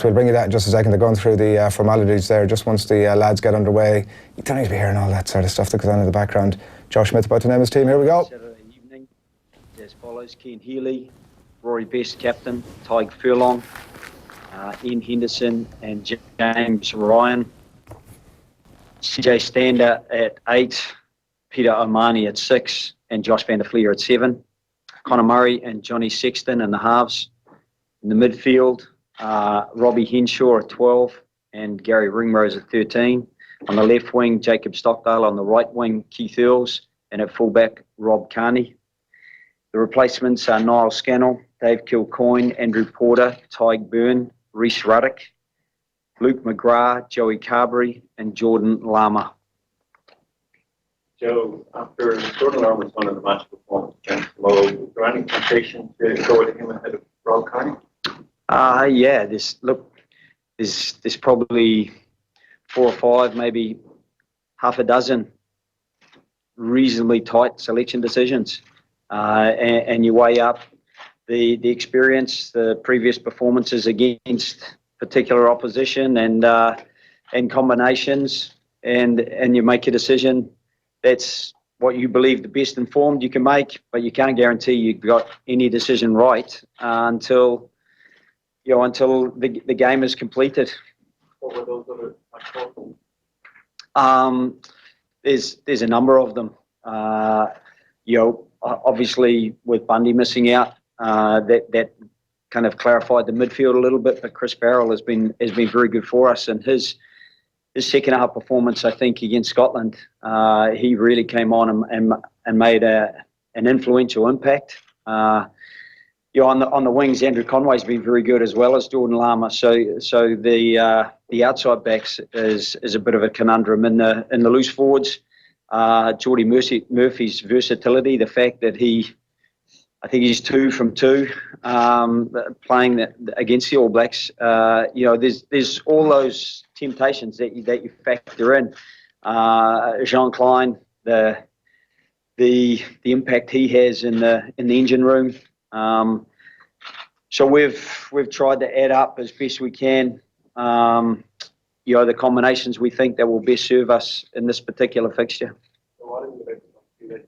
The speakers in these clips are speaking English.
We'll bring you that in just a second. They're going through the formalities there. Just once the lads get underway, you don't need to be hearing all that sort of stuff that goes on in the background. Joe Schmidt's about to name his team. Here we go. Saturday evening, as follows: Healy, Rory best captain, Tadhg Furlong, Ian Henderson and James Ryan. CJ Stander at 8, Peter O'Mahony at 6, and Josh van der Flier at 7. Connor Murray and Johnny Sexton in the halves. In the midfield, Robbie Henshaw at 12 and Gary Ringrose at 13. On the left wing, Jacob Stockdale. On the right wing, Keith Earls. And at fullback, Rob Kearney. The replacements are Niall Scannell, Dave Kilcoyne, Andrew Porter, Tadhg Beirne, Rhys Ruddock, Luke McGrath, Joey Carbery, and Jordan Larmour. Joe, after Jordan Larmour's one of the match performance against Low, is there any temptation to go with him ahead of Rob Kearney? Yeah, there's probably 4 or 5, maybe half a dozen reasonably tight selection decisions, and you weigh up the experience, the previous performances against particular opposition, and combinations, and you make a decision. That's what you believe the best informed you can make, but you can't guarantee you've got any decision right until the game is completed. What were those other There's a number of them. Obviously with Bundy missing out, that kind of clarified the midfield a little bit. But Chris Barrell has been very good for us, and his second half performance, I think, against Scotland, he really came on and made an influential impact. On the wings, Andrew Conway's been very good, as well as Jordan Larmour. So the outside backs is a bit of a conundrum. In the loose forwards, Geordie Murphy's versatility, the fact that I think he's 2 from 2 playing against the All Blacks. There's all those temptations that you factor in. Jean Klein, the impact he has in the engine room. So we've tried to add up as best we can. The combinations we think that will best serve us in this particular fixture. So what is it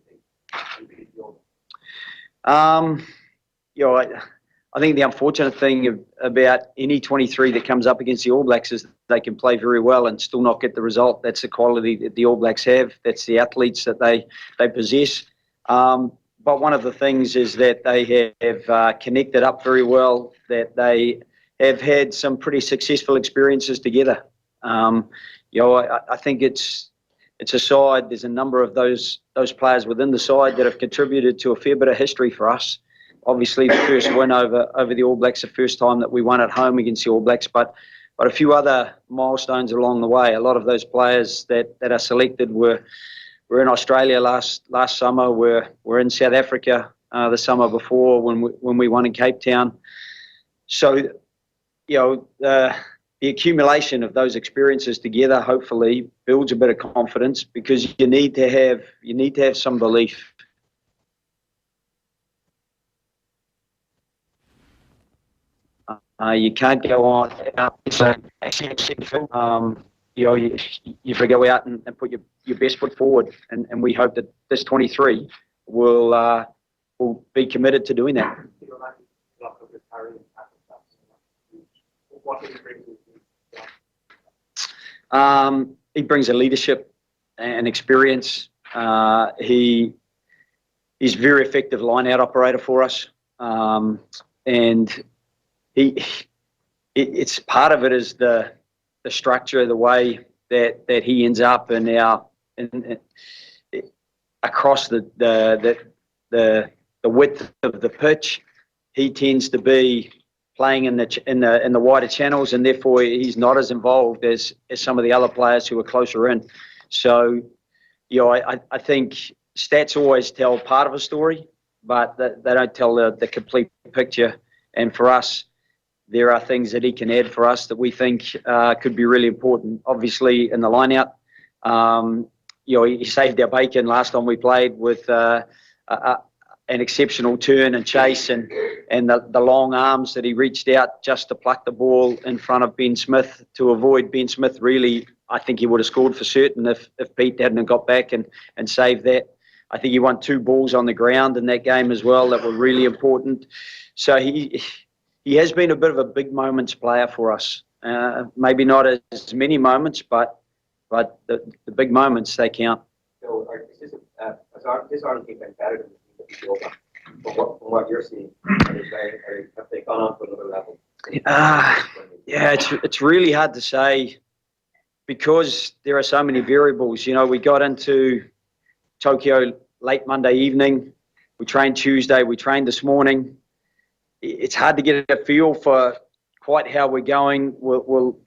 I think the unfortunate thing about any 23 that comes up against the All Blacks is they can play very well and still not get the result. That's the quality that the All Blacks have. That's the athletes that they possess. But one of the things is that they have connected up very well, that they have had some pretty successful experiences together. I think it's a side. There's a number of those players within the side that have contributed to a fair bit of history for us. Obviously, the first win over the All Blacks, the first time that we won at home against the All Blacks, but a few other milestones along the way. A lot of those players that are selected were in Australia last summer. We're in South Africa the summer before when we won in Cape Town. So, the accumulation of those experiences together hopefully builds a bit of confidence, because you need to have some belief. You can't go on. You've got to go out and put your best foot forward, and we hope that this 23 will be committed to doing that. He brings a leadership and experience. He's a very effective line-out operator for us, and it's part of it is the structure, the way that he ends up across the width of the pitch. He tends to be playing in the wider channels, and therefore he's not as involved as some of the other players who are closer in. So, I think stats always tell part of a story, but they don't tell the complete picture. And for us, there are things that he can add for us that we think could be really important. Obviously, in the line-out, he saved our bacon last time we played with a an exceptional turn and chase, and the long arms that he reached out just to pluck the ball in front of Ben Smith to avoid Ben Smith. Really, I think he would have scored for certain if Pete hadn't got back and saved that. I think he won 2 balls on the ground in that game as well that were really important. So he has been a bit of a big moments player for us. Maybe not as many moments, but the big moments, they count. So this Ireland team been better than the team that we over? From what you're seeing, have they gone on to another level? Yeah, it's really hard to say because there are so many variables. You know, we got into Tokyo late Monday evening. We trained Tuesday. We trained this morning. It's hard to get a feel for quite how we're going. We'll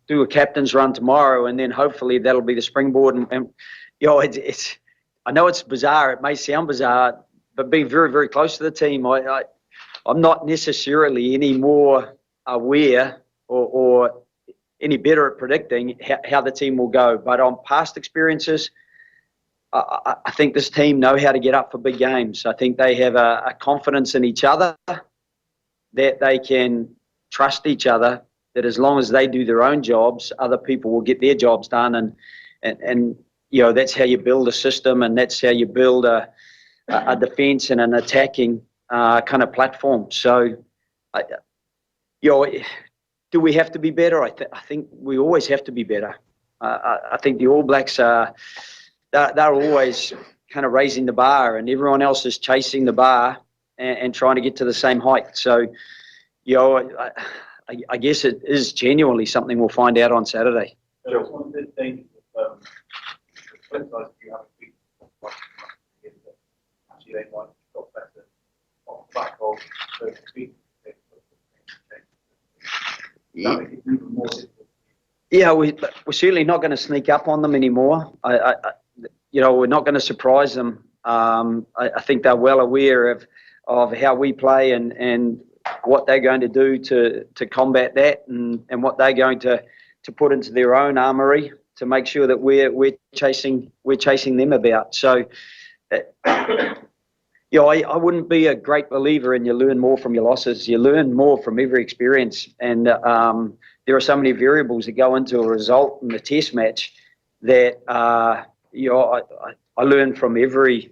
do a captain's run tomorrow, and then hopefully that'll be the springboard. And you know, it's I know it's bizarre. It may sound bizarre, but being very, very close to the team, I'm not necessarily any more aware or any better at predicting how the team will go. But on past experiences, I think this team know how to get up for big games. I think they have a confidence in each other that they can trust each other, that as long as they do their own jobs, other people will get their jobs done. And you know, that's how you build a system, and that's how you build a defence and an attacking kind of platform. So, you know, do we have to be better? I think we always have to be better. I think the All Blacks are they're always kind of raising the bar, and everyone else is chasing the bar and trying to get to the same height. So, you know, I guess it is genuinely something we'll find out on Saturday. So one good thing, the flip side, you have a big actually they might got better off the back of the speed. Yeah, we're certainly not going to sneak up on them anymore. You know, we're not going to surprise them. I think they're well aware of how we play and what they're going to do to combat that, and what they're going to put into their own armoury to make sure that we're chasing them about. So, you know, I wouldn't be a great believer in you learn more from your losses. You learn more from every experience, and there are so many variables that go into a result in the test match that you know, I learn from every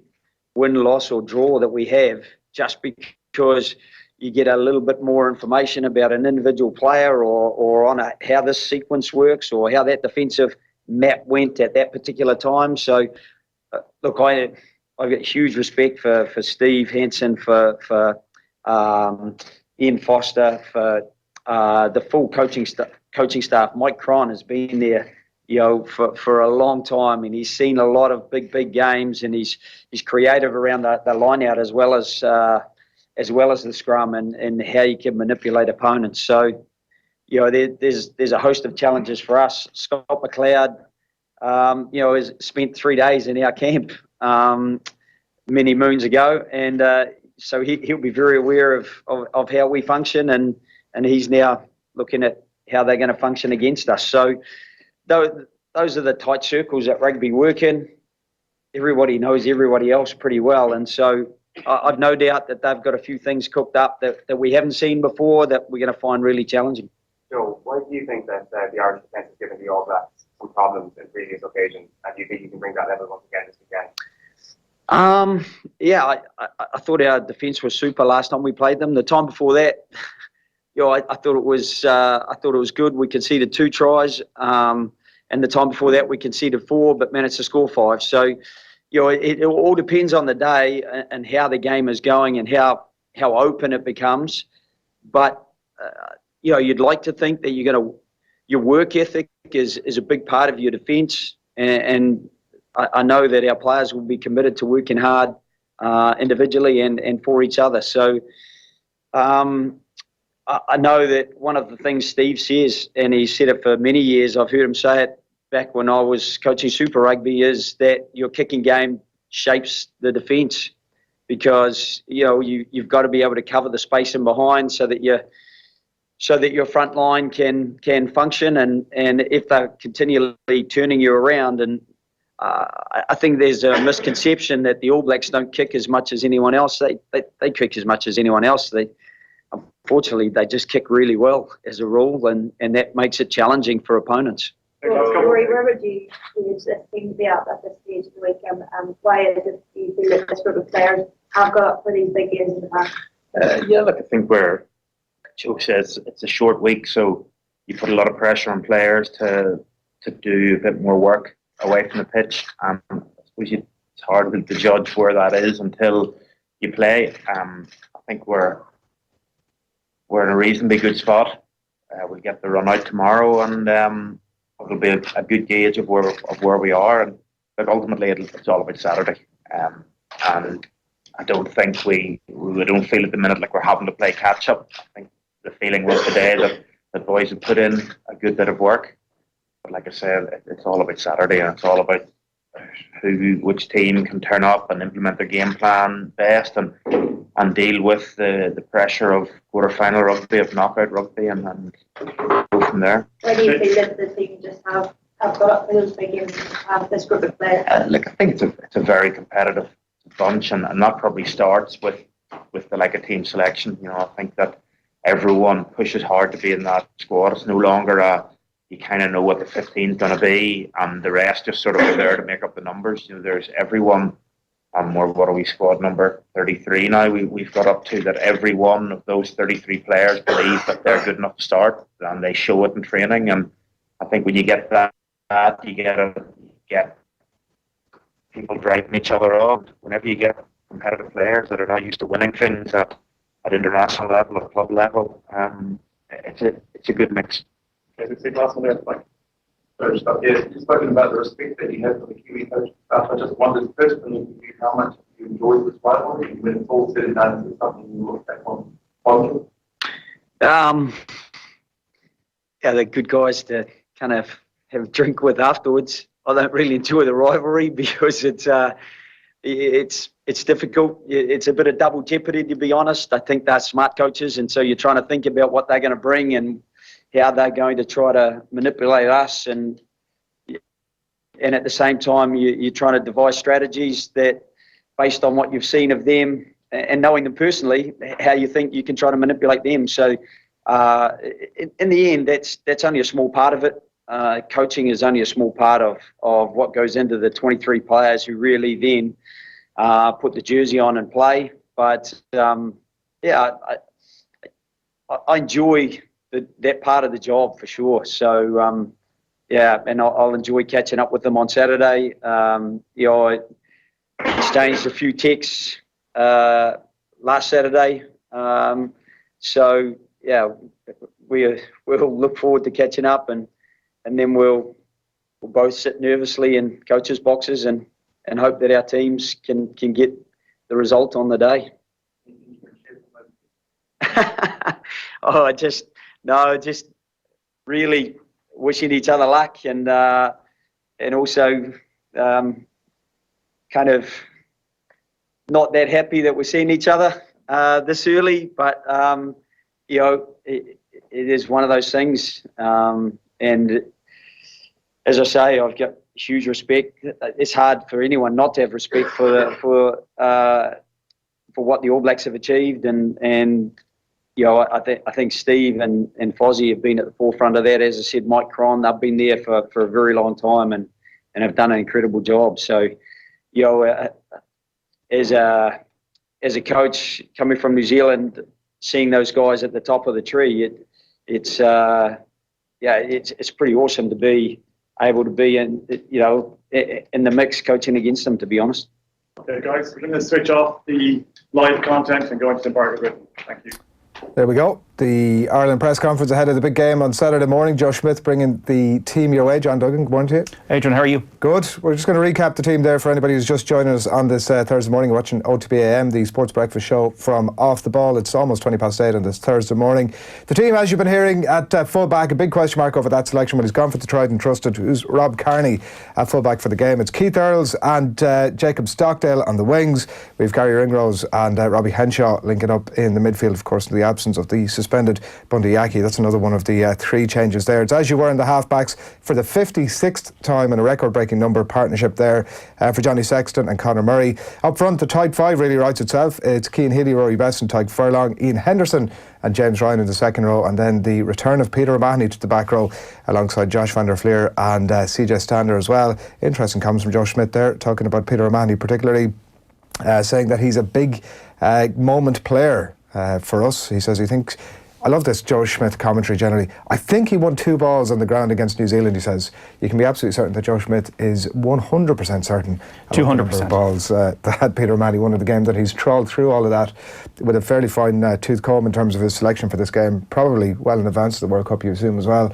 win, loss or draw that we have, just because you get a little bit more information about an individual player or on how this sequence works or how that defensive map went at that particular time. So, look, I've got huge respect for Steve Hansen, for Ian Foster, for the full coaching staff. Mike Cron has been there, you know, for a long time, and he's seen a lot of big games, and he's creative around the line out as well as the scrum and how you can manipulate opponents. So, you know, there's a host of challenges for us. Scott McLeod, you know, has spent 3 days in our camp many moons ago, and so he'll be very aware of how we function, and he's now looking at how they're going to function against us. So those are the tight circles that rugby work in. Everybody knows everybody else pretty well, and so I've no doubt that they've got a few things cooked up that we haven't seen before that we're going to find really challenging. Joe, why do you think that the Irish defence has given the All Blacks some problems in previous occasions, and do you think you can bring that level once again this weekend? Yeah, I thought our defence was super last time we played them. The time before that, you know, I thought it was good. We conceded 2 tries, and the time before that we conceded 4, but managed to score 5. So, you know, it all depends on the day and how the game is going and how open it becomes. But you know, you'd like to think that your work ethic is a big part of your defence, and I know that our players will be committed to working hard individually and for each other. So I know that one of the things Steve says, and he's said it for many years, I've heard him say it back when I was coaching Super Rugby, is that your kicking game shapes the defence, because, you know, you've got to be able to cover the space in behind so that your front line can function, and if they're continually turning you around, and I think there's a misconception that the All Blacks don't kick as much as anyone else. They kick as much as anyone else. Unfortunately, they just kick really well as a rule, and that makes it challenging for opponents. Rory, where would you use this team to be at this stage of the week, and why is it you feel that this group of players have got up for these big games in the past? Yeah, look, I think where Joe says it's a short week, so you put a lot of pressure on players to do a bit more work away from the pitch. I suppose it's hard to judge where that is until you play. I think we're in a reasonably good spot. We'll get the run out tomorrow, and it'll be a good gauge of where we are. And but ultimately, it's all about Saturday. And I don't think we don't feel at the minute like we're having to play catch up. I think the feeling was today that the boys have put in a good bit of work. But like I said, it's all about Saturday, and it's all about which team can turn up and implement their game plan best and deal with the pressure of quarter-final rugby, of knockout rugby, and go from there. Why do you feel that the team just have got up for those big games and have this group of players? Look, I think it's a very competitive bunch, and that probably starts with the team selection. I think that everyone pushes hard to be in that squad. It's no longer you kind of know what the 15 is going to be, and the rest just sort of are there to make up the numbers. There's everyone. What are we, squad number 33 now? We've got up to that every one of those 33 players believe that they're good enough to start, and they show it in training. And I think when you get that you get people driving each other on. Whenever you get competitive players that are not used to winning things at international level or club level, it's a good mix. Just talking about the respect that you have for the Kiwi coach staff, I just wondered personally how much you enjoyed this rivalry, when it's all said and done, is it something you look back on fondly? Yeah, they're good guys to kind of have a drink with afterwards. I don't really enjoy the rivalry because it's difficult. It's a bit of double jeopardy, to be honest. I think they're smart coaches, and so you're trying to think about what they're going to bring and how they're going to try to manipulate us, and at the same time you're trying to devise strategies that, based on what you've seen of them and knowing them personally, how you think you can try to manipulate them. So in the end, that's only a small part of it. Coaching is only a small part of what goes into the 23 players who really then put the jersey on and play. But I enjoy that part of the job for sure. So and I'll enjoy catching up with them on Saturday. I exchanged a few texts last Saturday. So we'll look forward to catching up, and then we'll both sit nervously in coaches' boxes and hope that our teams can get the result on the day. Just really wishing each other luck, and also kind of not that happy that we're seeing each other this early, but it is one of those things. And as I say, I've got huge respect. It's hard for anyone not to have respect for what the All Blacks have achieved, and I think Steve and Fozzie have been at the forefront of that. As I said, Mike Cron, they've been there for a very long time and have done an incredible job. So, as a coach coming from New Zealand, seeing those guys at the top of the tree, it's pretty awesome to be able to be in the mix, coaching against them, to be honest. Okay, guys, we're going to switch off the live content and go into the bargain written. Thank you. There we go. The Ireland press conference ahead of the big game on Saturday morning. Joe Schmidt bringing the team your way. John Duggan, good morning to you. Adrian, how are you? Good. We're just going to recap the team there for anybody who's just joining us on this Thursday morning watching OTB AM, the sports breakfast show from Off the Ball. It's almost 8:20 on this Thursday morning. The team, as you've been hearing, at full-back, a big question mark over that selection, but he's gone for the tried and trusted, who's Rob Kearney at full-back for the game. It's Keith Earls and Jacob Stockdale on the wings. We've Gary Ringrose and Robbie Henshaw linking up in the midfield, of course, in the absence of the suspended Bundy Yaki. That's another one of the 3 changes there. It's as you were in the halfbacks for the 56th time in a record-breaking number partnership there for Johnny Sexton and Conor Murray. Up front, the tight 5 really writes itself. It's Cian Healy, Rory and Tadhg Furlong, Ian Henderson and James Ryan in the second row, and then the return of Peter O'Mahony to the back row alongside Josh van der Flier and CJ Stander as well. Interesting comments from Joe Schmidt there, talking about Peter O'Mahony particularly, saying that he's a big moment player for us. He says he thinks, I love this Joe Schmidt commentary generally, I think he won 2 balls on the ground against New Zealand, he says. You can be absolutely certain that Joe Schmidt is 100% certain 200% balls that Peter O'Mahony won in the game, that he's trawled through all of that with a fairly fine tooth comb in terms of his selection for this game, probably well in advance of the World Cup, you assume as well.